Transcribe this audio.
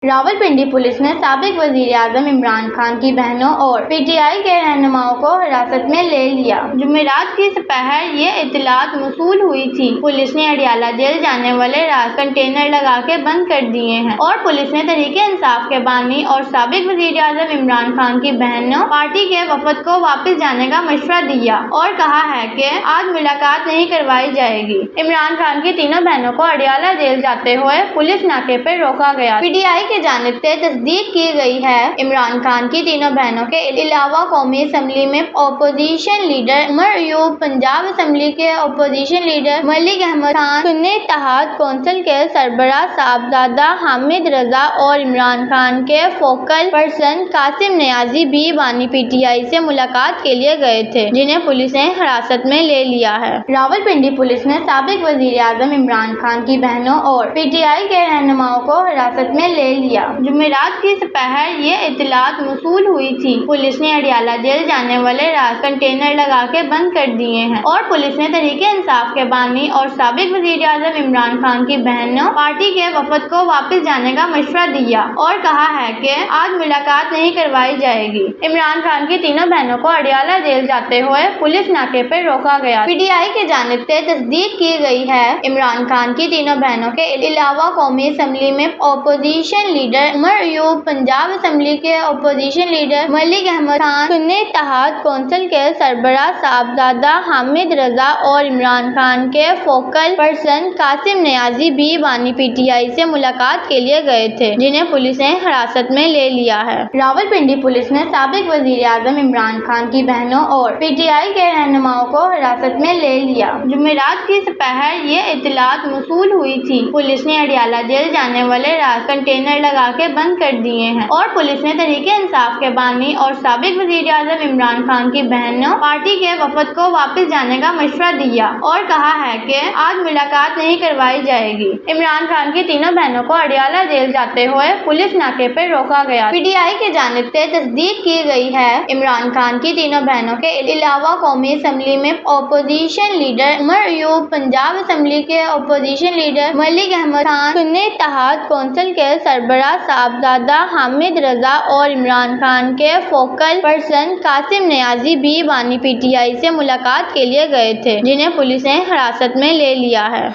Rawalpindi police نے سابق وزیر اعظم عمران خان کی بہنوں اور پی ٹی آئی کے رہنماؤں کو حراست میں لے لیا۔ جمعرات کی سپہر یہ اطلاعات موصول ہوئی تھی۔ پولیس نے اڈیالہ جیل جانے والے راستے کنٹینر لگا کے بند کر دیے ہیں اور پولیس نے تحریک انصاف کے بانی اور سابق وزیر اعظم عمران خان کی بہنوں پارٹی کے وفد کو واپس جانے کا مشورہ دیا اور کہا ہے کہ آج ملاقات نہیں کروائی جائے گی۔ عمران خان کی تینوں بہنوں کو اڈیالہ جیل جاتے ہوئے پولیس ناکے پر روکا گیا۔ پی ٹی آئی کی جانب سے تصدیق کی گئی ہے۔ عمران خان کی تینوں بہنوں کے علاوہ قومی اسمبلی میں opposition leader Omar Ayub, Punjab assembly کے اپوزیشن لیڈر ملک احمد خان، سنی اتحاد کونسل کے سربراہ صاحبزادہ حامد رضا اور عمران خان کے فوکل پرسن قاسم نیازی بھی بانی پی ٹی آئی سے ملاقات کے لیے گئے تھے، جنہیں پولیس نے حراست میں لے لیا ہے۔ راولپنڈی پولیس نے سابق وزیر اعظم عمران خان کی بہنوں اور پی ٹی آئی کے رہنماؤں کو حراست میں لے لیا۔ جمعرات کی سپہر یہ اطلاعات موصول ہوئی تھی۔ پولیس نے اڈیالہ جیل جانے والے راستے کنٹینر لگا کے بند کر دیے ہیں اور پولیس نے تحریک انصاف کے بانی اور سابق وزیر اعظم عمران خان کی بہنوں پارٹی کے وفد کو واپس جانے کا مشورہ دیا اور کہا ہے کہ آج ملاقات نہیں کروائی جائے گی۔ عمران خان کی تینوں بہنوں کو اڈیالہ جیل جاتے ہوئے پولیس ناکے پر روکا گیا۔ پی ٹی آئی کی جانب سے تصدیق کی گئی ہے۔ عمران خان کی تینوں بہنوں کے علاوہ قومی اسمبلی میں opposition leader Omar Ayub, Punjab assembly کے اپوزیشن لیڈر ملک احمد خان، سنی اتحاد کونسل کے سربراہ صاحبزادہ حامد رضا اور عمران خان کے فوکل پرسن قاسم نیازی بھی بانی پی ٹی آئی سے ملاقات کے لیے گئے تھے، جنہیں پولیس نے حراست میں لے لیا ہے۔ راولپنڈی پولیس نے سابق وزیر اعظم عمران خان کی بہنوں اور پی ٹی آئی کے رہنماؤں کو حراست میں لے لیا۔ جمعرات کی سپہر یہ اطلاعات موصول ہوئی تھی۔ پولیس نے اڈیالہ جیل جانے والے راستے کنٹینر لگا کے بند کر دیے ہیں اور پولیس نے تحریک انصاف کے بانی اور سابق وزیر اعظم عمران خان کی بہنوں پارٹی کے وفد کو واپس جانے کا مشورہ دیا اور کہا ہے کہ آج ملاقات نہیں کروائی جائے گی۔ عمران خان کی تینوں بہنوں کو اڈیالہ جیل جاتے ہوئے پولیس ناکے پر روکا گیا۔ پی ٹی آئی کی جانب سے تصدیق کی گئی ہے۔ عمران خان کی تینوں بہنوں کے علاوہ قومی اسمبلی میں opposition leader Omar Ayub, Punjab assembly کے اپوزیشن لیڈر ملک احمد خان، سنی اتحاد کونسل کے سربراہ صاحبزادہ حامد رضا اور عمران خان کے فوکل پرسن قاسم نیازی بھی بانی پی ٹی آئی سے ملاقات کے لیے گئے تھے، جنہیں پولیس نے حراست میں لے لیا ہے۔